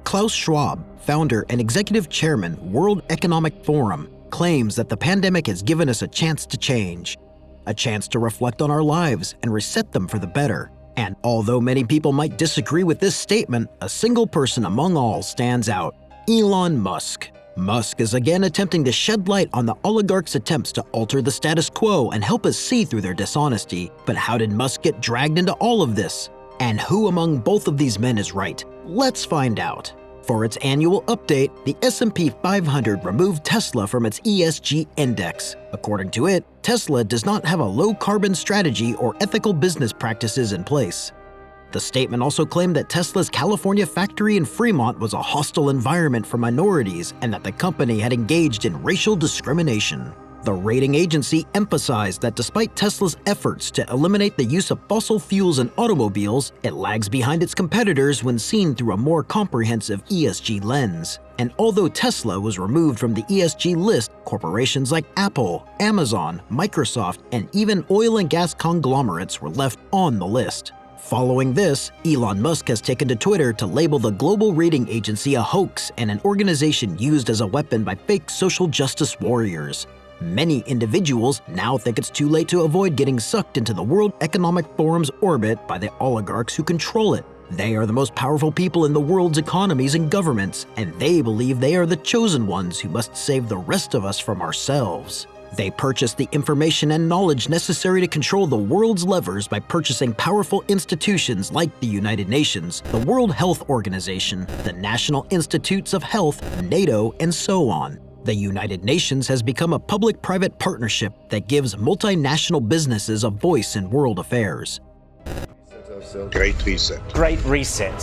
Klaus Schwab, founder and executive chairman, World Economic Forum, claims that the pandemic has given us a chance to change, a chance to reflect on our lives and reset them for the better. And although many people might disagree with this statement, a single person among all stands out: Elon Musk. Musk is again attempting to shed light on the oligarchs' attempts to alter the status quo and help us see through their dishonesty. But how did Musk get dragged into all of this? And who among both of these men is right? Let's find out. For its annual update, the S&P 500 removed Tesla from its ESG index. According to it, Tesla does not have a low-carbon strategy or ethical business practices in place. The statement also claimed that Tesla's California factory in Fremont was a hostile environment for minorities and that the company had engaged in racial discrimination. The rating agency emphasized that despite Tesla's efforts to eliminate the use of fossil fuels in automobiles, it lags behind its competitors when seen through a more comprehensive ESG lens. And although Tesla was removed from the ESG list, corporations like Apple, Amazon, Microsoft, and even oil and gas conglomerates were left on the list. Following this, Elon Musk has taken to Twitter to label the global rating agency a hoax and an organization used as a weapon by fake social justice warriors. Many individuals now think it's too late to avoid getting sucked into the World Economic Forum's orbit by the oligarchs who control it. They are the most powerful people in the world's economies and governments, and they believe they are the chosen ones who must save the rest of us from ourselves. They purchase the information and knowledge necessary to control the world's levers by purchasing powerful institutions like the United Nations, the World Health Organization, the National Institutes of Health, NATO, and so on. The United Nations has become a public-private partnership that gives multinational businesses a voice in world affairs. Great reset. Great reset.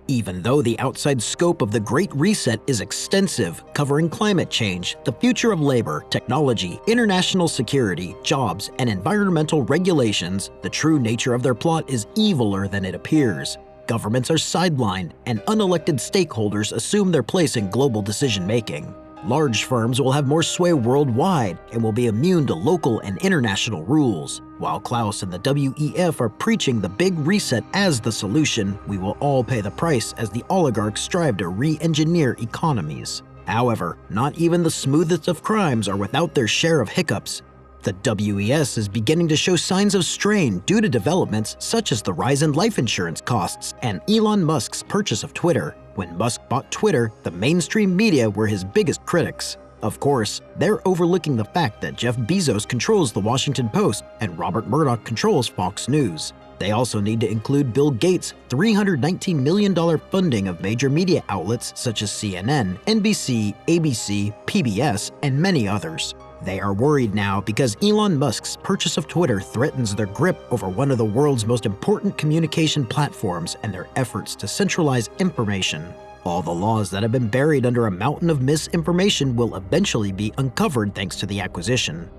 Even though the outside scope of the Great Reset is extensive, covering climate change, the future of labor, technology, international security, jobs, and environmental regulations, the true nature of their plot is eviler than it appears. Governments are sidelined, and unelected stakeholders assume their place in global decision-making. Large firms will have more sway worldwide and will be immune to local and international rules. While Klaus and the WEF are preaching the Big Reset as the solution, we will all pay the price as the oligarchs strive to re-engineer economies. However, not even the smoothest of crimes are without their share of hiccups. The WES is beginning to show signs of strain due to developments such as the rise in life insurance costs and Elon Musk's purchase of Twitter. When Musk bought Twitter, the mainstream media were his biggest critics. Of course, they're overlooking the fact that Jeff Bezos controls the Washington Post and Robert Murdoch controls Fox News. They also need to include Bill Gates' $319 million funding of major media outlets such as CNN, NBC, ABC, PBS, and many others. They are worried now because Elon Musk's purchase of Twitter threatens their grip over one of the world's most important communication platforms and their efforts to centralize information. All the laws that have been buried under a mountain of misinformation will eventually be uncovered thanks to the acquisition.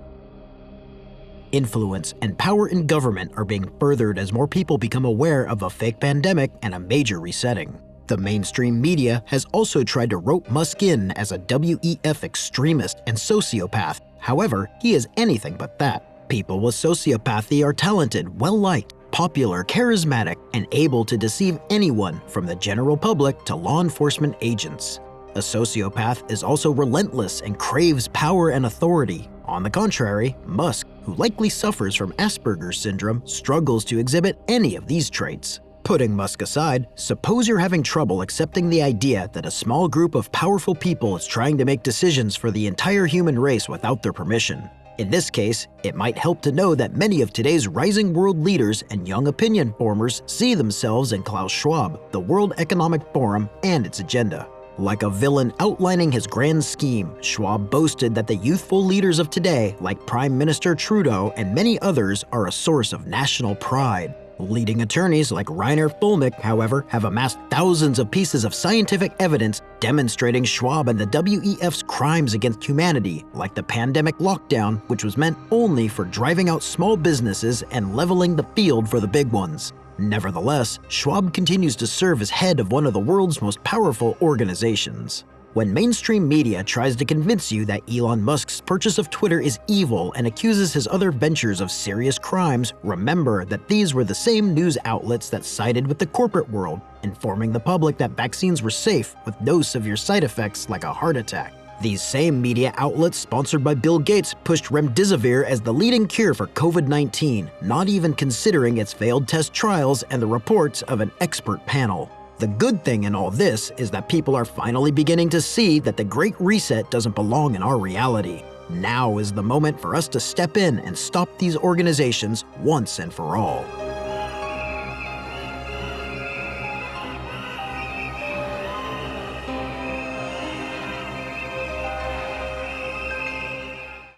Influence and power in government are being furthered as more people become aware of a fake pandemic and a major resetting. The mainstream media has also tried to rope Musk in as a WEF extremist and sociopath. However, he is anything but that. People with sociopathy are talented, well-liked, popular, charismatic, and able to deceive anyone from the general public to law enforcement agents. A sociopath is also relentless and craves power and authority. On the contrary, Musk, who likely suffers from Asperger's syndrome, struggles to exhibit any of these traits. Putting Musk aside, suppose you're having trouble accepting the idea that a small group of powerful people is trying to make decisions for the entire human race without their permission. In this case, it might help to know that many of today's rising world leaders and young opinion formers see themselves in Klaus Schwab, the World Economic Forum, and its agenda. Like a villain outlining his grand scheme, Schwab boasted that the youthful leaders of today, like Prime Minister Trudeau and many others, are a source of national pride. Leading attorneys like Rainer Fulmick, however, have amassed thousands of pieces of scientific evidence demonstrating Schwab and the WEF's crimes against humanity, like the pandemic lockdown, which was meant only for driving out small businesses and leveling the field for the big ones. Nevertheless, Schwab continues to serve as head of one of the world's most powerful organizations. When mainstream media tries to convince you that Elon Musk's purchase of Twitter is evil and accuses his other ventures of serious crimes, remember that these were the same news outlets that sided with the corporate world, informing the public that vaccines were safe with no severe side effects like a heart attack. These same media outlets, sponsored by Bill Gates, pushed remdesivir as the leading cure for COVID-19, not even considering its failed test trials and the reports of an expert panel. The good thing in all this is that people are finally beginning to see that the Great Reset doesn't belong in our reality. Now is the moment for us to step in and stop these organizations once and for all.